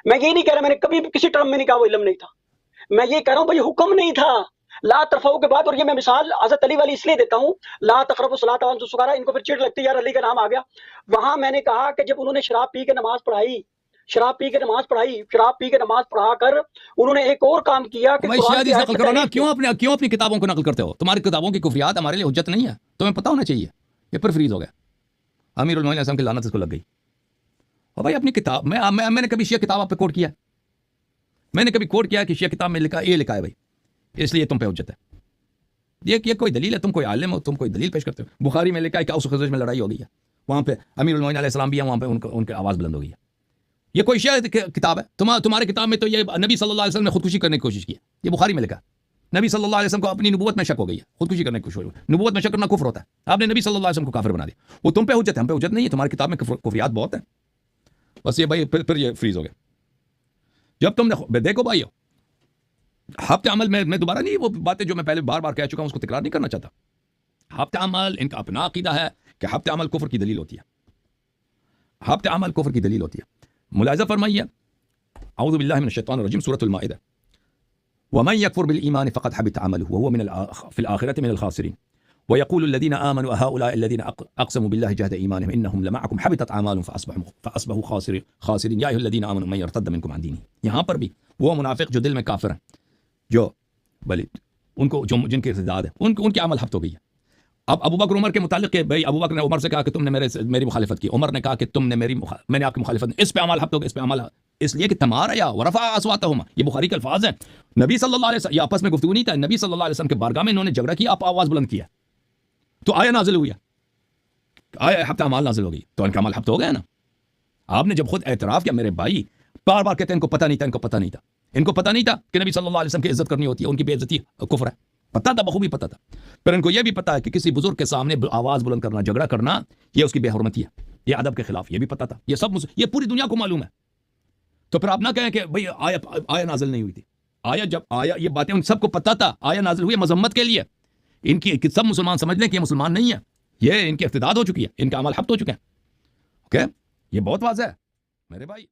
میں یہ نہیں کہہ رہا، میں نے کبھی بھی کسی ٹرم میں نہیں کہا وہ علم نہیں تھا، میں یہ کہہ رہا ہوں بھائی حکم نہیں تھا لا ترفعوا کے بعد. اور یہ میں مثال حضرت علی والی اس لیے دیتا ہوں، لا تقربوا الصلاۃ وانتم سکارا، ان کو پھر چڑ لگتی ہے یار علی کا نام آ گیا. وہاں میں نے کہا کہ جب انہوں نے شراب پی کے نماز پڑھائی، شراب پی کے نماز پڑھا کر انہوں نے ایک اور کام کیا کہ بھائی قرآن شاید کی آیت نقل پہ کرو نا، تحریف کی. کیوں اپنی کتابوں کو نقل کرتے ہو؟ تمہاری کتابوں کی کفریات ہمارے لیے حجت نہیں ہے، تمہیں پتہ ہونا چاہیے. یہ پر فریز ہو گیا، امیر المومنین علیہ السلام کی لعنت اس کو لگ گئی. اور بھائی اپنی کتاب میں نے کبھی شیعہ کتاب آپ پہ کوٹ کیا؟ میں نے کبھی کوٹ کیا کہ شیعہ کتاب میں لکھا یہ لکھا ہے بھائی اس لیے تم پہ حجت ہے؟ یہ کوئی دلیل ہے؟ تم کوئی عالم ہو، تم کوئی دلیل پیش کرتے ہو؟ بخاری میں لکھا ہے کہ اوس و خزرج میں لڑائی ہو گئی ہے، وہاں پہ امیر المومنین علیہ السلام بھی ہیں، وہاں پہ ان کی آواز بلند ہو گئی ہے. یہ کوئی شیعہ کتاب ہے؟ تمہارے کتاب میں تو یہ نبی صلی اللہ علیہ وسلم نے خودکشی کرنے کی کوشش کی ہے، یہ بخاری میں لکھا ہے. نبی صلی اللہ علیہ وسلم کو اپنی نبوت میں شک ہو گئی ہے، خودکشی کرنے کی کوشش ہوئی. نبوت میں شک کرنا کفر ہوتا ہے، آپ نے نبی صلی اللہ علیہ وسلم کو کافر بنا دیا. وہ تم پہ حجت ہے، ہم پہ حجت نہیں ہے. تمہاری کتاب میں کفریات بہت ہیں. بس یہ بھائی پھر یہ فریز ہو گیا. جب تم نے دیکھو بھائی ہفتے عمل میں دوبارہ نہیں وہ باتیں جو میں پہلے بار بار کہہ چکا ہوں اس کو تکرار نہیں کرنا چاہتا. ہفتے عمل ان کا اپنا عقیدہ ہے کہ ہفتے عمل کفر کی دلیل ہوتی ہے، ہفتے عمل کفر کی دلیل ہوتی ہے. ملاحظہ فرمائیے اعوذ باللہ من الشیطان الرجیم، سورۃ المائدہ، ومن يكفر بالایمان فقد حبط عمله وهو في الاخرة من الخاسرين ويقول الذين آمنوا هؤلاء الذين اقسموا بالله جهد ايمانهم انهم لمعكم حبطت اعمالهم فاصبحوا خاسرين يا ايها الذين آمنوا من يرتد منكم عن دينه. یہاں پر بھی وہ منافق جو دل میں کافر ہیں، جو بلی ان کو جن کی ارتداد ہے ان کی عمل حبط ہو گئی ہے. اب ابو بکر عمر کے متعلق کہ بھائی ابو بکر نے عمر سے کہا کہ تم نے میری مخالفت کی، عمر نے کہا کہ تم نے میں نے آپ کی مخالفت، اس پہ عمل حبط ہو گیا، اس پہ عمل، اس لیے کہ تمارا ورفع اصواتہم، یہ بخاری کے الفاظ ہیں. نبی صلی اللہ علیہ وسلم، یہ آپس میں گفتگو نہیں تھا، نبی صلی اللہ علیہ وسلم کے بارگاہ میں انہوں نے جھگڑا کیا، آپ آواز بلند کیا تو آیا نازل ہوئی ہے، آیا حبط اعمال نازل ہو گئی، تو ان کا عمل حبط ہو گیا نا. آپ نے جب خود اعتراف کیا، میرے بھائی بار بار کہتے ہیں ان کو پتہ نہیں تھا، ان کو پتہ نہیں تھا، ان کو پتہ نہیں تھا کہ نبی صلی اللہ علیہ وسلم کی عزت کرنی ہوتی ہے، ان کی بے عزتی کفر ہے. پتہ تھا، بخوبی پتہ تھا. پھر ان کو یہ بھی پتہ ہے کہ کسی بزرگ کے سامنے آواز بلند کرنا، جھگڑا کرنا، یہ اس کی بے حرمتی ہے، یہ ادب کے خلاف، یہ بھی پتہ تھا. یہ سب یہ پوری دنیا کو معلوم ہے. تو پھر آپ نہ کہیں کہ بھئی آیا نازل نہیں ہوئی تھی. آیا جب آیا، یہ باتیں ان سب کو پتہ تھا، آیا نازل ہوئی مذمت کے لیے. ان کی سب مسلمان سمجھ لیں کہ یہ مسلمان نہیں ہے، یہ ان کی ارتداد ہو چکی ہے، ان کا عمل حبط ہو چکے ہیں. اوکے، یہ بہت واضح ہے میرے بھائی.